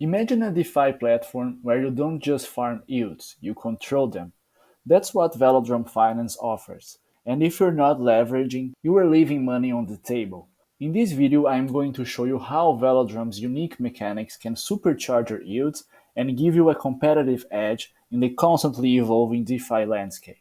Imagine a DeFi platform where you don't just farm yields, you control them. That's what Velodrome Finance offers. And if you're not leveraging, you are leaving money on the table. In this video, I am going to show you how Velodrome's unique mechanics can supercharge your yields and give you a competitive edge in the constantly evolving DeFi landscape.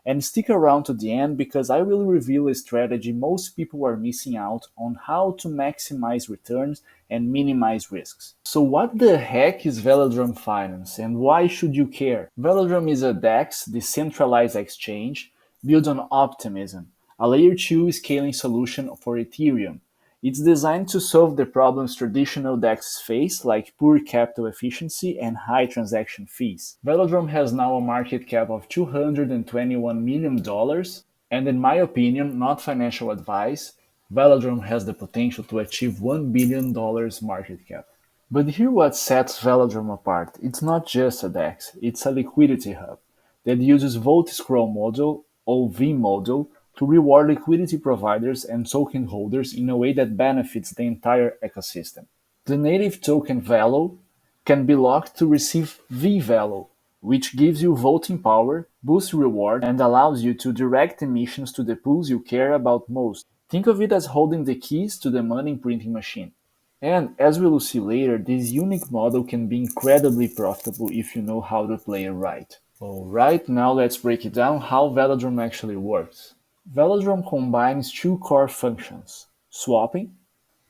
And stick around to the end because I will reveal a strategy most people are missing out on how to maximize returns and minimize risks. So what the heck is Velodrome Finance and why should you care? Velodrome is a DEX, decentralized exchange, built on Optimism, a layer 2 scaling solution for Ethereum. It's designed to solve the problems traditional DEXs face, like poor capital efficiency and high transaction fees. Velodrome has now a market cap of $221 million, and in my opinion, not financial advice, Velodrome has the potential to achieve $1 billion market cap. But here what sets Velodrome apart. It's not just a DEX, it's a liquidity hub that uses vote-escrow model or V model to reward liquidity providers and token holders in a way that benefits the entire ecosystem. The native token VELO can be locked to receive VEVELO, which gives you voting power, boosts reward, and allows you to direct emissions to the pools you care about most. Think of it as holding the keys to the money printing machine. And as we will see later, this unique model can be incredibly profitable if you know how to play it right. Alright, now let's break it down how Velodrome actually works. Velodrome combines two core functions, swapping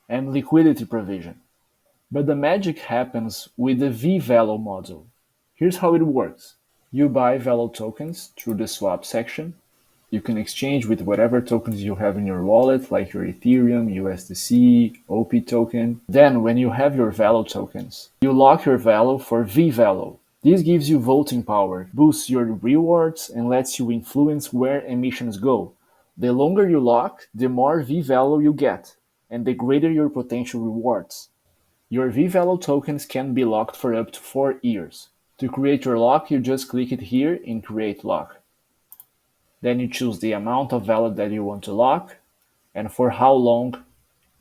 and liquidity provision. But the magic happens with the VELO module. Here's how it works. You buy VELO tokens through the swap section. You can exchange with whatever tokens you have in your wallet, like your Ethereum, USDC, OP token. Then, when you have your VELO tokens, you lock your VELO for VEVELO. This gives you voting power, boosts your rewards, and lets you influence where emissions go. The longer you lock, the more VEVELO you get, and the greater your potential rewards. Your VEVELO tokens can be locked for up to 4 years. To create your lock, you just click it here in Create Lock. Then you choose the amount of VELO that you want to lock, and for how long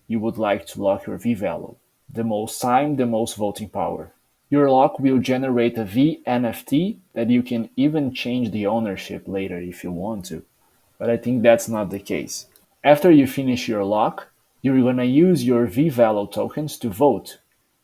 you would like to lock your VEVELO. The most time, the most voting power. Your lock will generate a VNFT that you can even change the ownership later if you want to, but I think that's not the case. After you finish your lock, you're gonna use your VEVELO tokens to vote.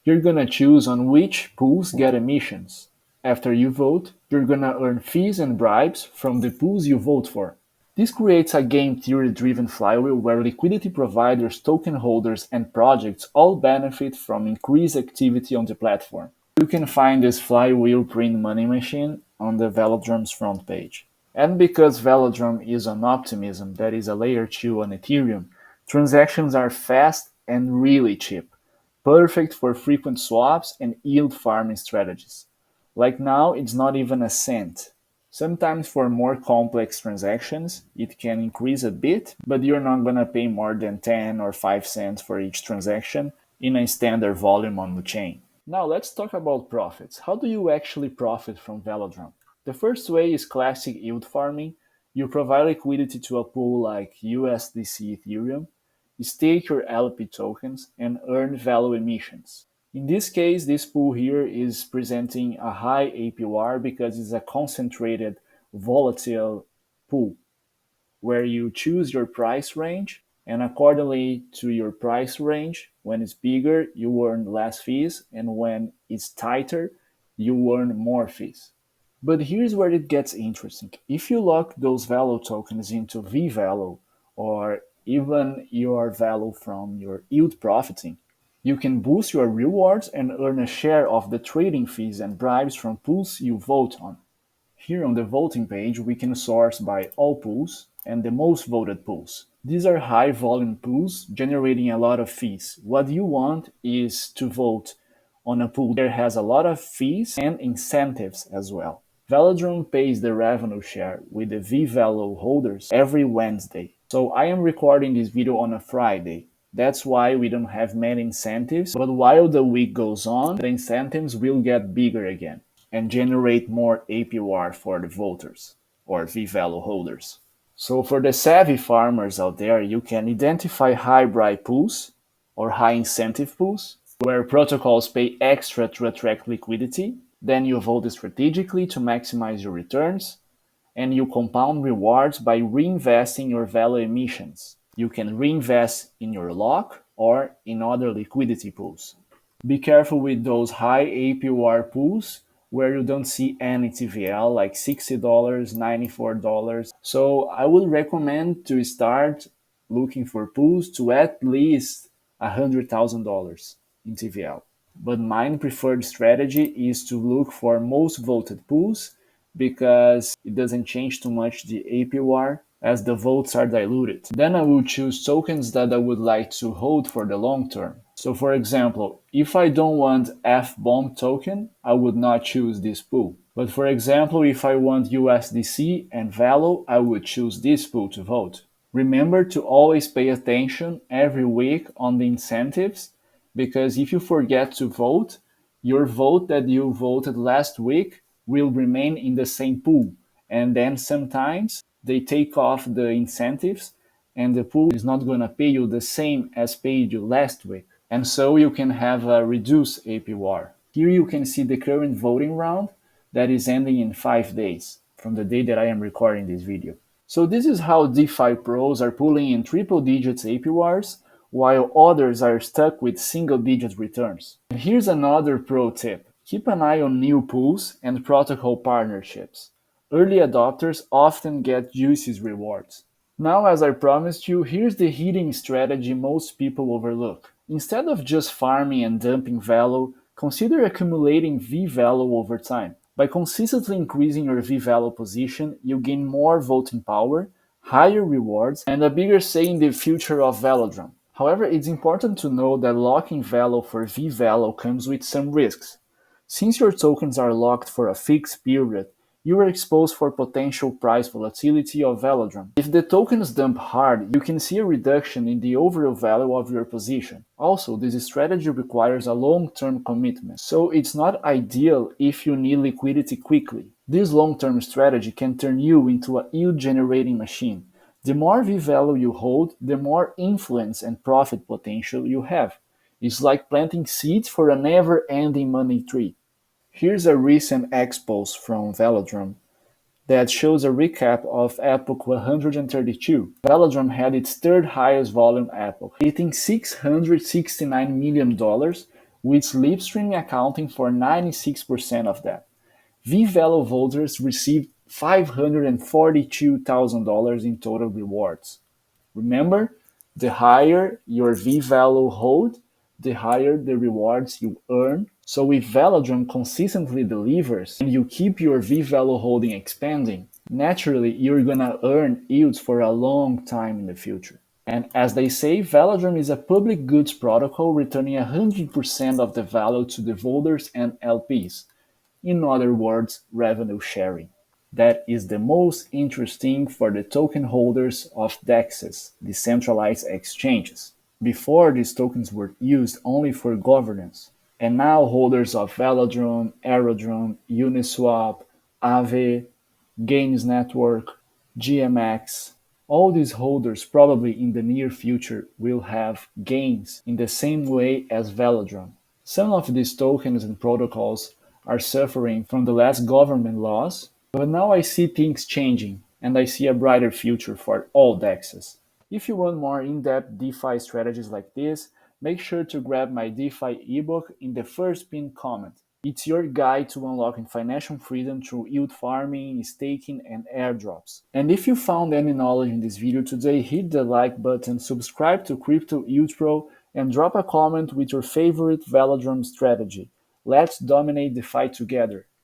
You're gonna choose on which pools get emissions. After you vote, you're gonna earn fees and bribes from the pools you vote for. This creates a game theory-driven flywheel where liquidity providers, token holders, and projects all benefit from increased activity on the platform. You can find this flywheel print money machine on the Velodrome's front page. And because Velodrome is on Optimism, that is a layer 2 on Ethereum, transactions are fast and really cheap, perfect for frequent swaps and yield farming strategies. Like now, it's not even a cent. Sometimes for more complex transactions, it can increase a bit, but you're not gonna pay more than 10 or 5 cents for each transaction in a standard volume on the chain. Now let's talk about profits. How do you actually profit from Velodrome? The first way is classic yield farming. You provide liquidity to a pool like USDC Ethereum, stake your LP tokens, and earn VELO emissions. In this case, this pool here is presenting a high APR because it's a concentrated, volatile pool where you choose your price range, and accordingly to your price range, when it's bigger, you earn less fees, and when it's tighter, you earn more fees. But here's where it gets interesting. If you lock those VELO tokens into VEVELO, or even your VELO from your yield profiting, you can boost your rewards and earn a share of the trading fees and bribes from pools you vote on. Here on the voting page, we can source by all pools and the most voted pools. These are high volume pools generating a lot of fees. What you want is to vote on a pool that has a lot of fees and incentives as well. Velodrome pays the revenue share with the VEVELO holders every Wednesday. So I am recording this video on a Friday. That's why we don't have many incentives, but while the week goes on, the incentives will get bigger again and generate more APR for the voters or VEVELO holders. So for the savvy farmers out there, you can identify high bribe pools or high incentive pools where protocols pay extra to attract liquidity. Then you vote strategically to maximize your returns, and you compound rewards by reinvesting your VELO emissions. You can reinvest in your lock or in other liquidity pools. Be careful with those high APR pools where you don't see any TVL like $60, $94. So I would recommend to start looking for pools to at least $100,000 in TVL. But my preferred strategy is to look for most voted pools because it doesn't change too much the APR as the votes are diluted. Then I will choose tokens that I would like to hold for the long term. So for example, if I don't want FBOMB token, I would not choose this pool. But for example, if I want USDC and VELO, I would choose this pool to vote. Remember to always pay attention every week on the incentives, because if you forget to vote, your vote that you voted last week will remain in the same pool. And then sometimes they take off the incentives and the pool is not going to pay you the same as paid you last week. And so you can have a reduced APR. Here you can see the current voting round that is ending in 5 days from the day that I am recording this video. So this is how DeFi pros are pulling in triple digits APRs while others are stuck with single digit returns. And here's another pro tip. Keep an eye on new pools and protocol partnerships. Early adopters often get juicy rewards. Now, as I promised you, here's the hidden strategy most people overlook. Instead of just farming and dumping VELO, consider accumulating VEVELO over time. By consistently increasing your VEVELO position, you gain more voting power, higher rewards, and a bigger say in the future of Velodrome. However, it's important to know that locking VELO for VEVELO comes with some risks. Since your tokens are locked for a fixed period, you are exposed for potential price volatility of Velodrome. If the tokens dump hard, you can see a reduction in the overall value of your position. Also, this strategy requires a long-term commitment, so it's not ideal if you need liquidity quickly. This long-term strategy can turn you into a yield-generating machine. The more VEVELO you hold, the more influence and profit potential you have. It's like planting seeds for a never-ending money tree. Here's a recent expose from Velodrome that shows a recap of epoch 132. Velodrome had its third highest volume epoch, hitting $669 million, with Slipstream accounting for 96% of that. VEVELO voters received $542,000 in total rewards. Remember, the higher your VEVELO hold, the higher the rewards you earn. So if Velodrome consistently delivers and you keep your VEVELO holding expanding, naturally you're gonna earn yields for a long time in the future. And as they say, Velodrome is a public goods protocol returning 100% of the value to the voters and LPs. In other words, revenue sharing. That is the most interesting for the token holders of DEXs, decentralized exchanges. Before, these tokens were used only for governance, and now holders of Velodrome, Aerodrome, Uniswap, Aave, Games Network, GMX, all these holders probably in the near future will have gains in the same way as Velodrome. Some of these tokens and protocols are suffering from the last government laws, but now I see things changing and I see a brighter future for all DEXs. If you want more in-depth DeFi strategies like this, make sure to grab my DeFi ebook in the first pinned comment. It's your guide to unlocking financial freedom through yield farming, staking, and airdrops. And if you found any knowledge in this video today, hit the like button, subscribe to Crypto Yield Pro, and drop a comment with your favorite Velodrome strategy. Let's dominate DeFi together.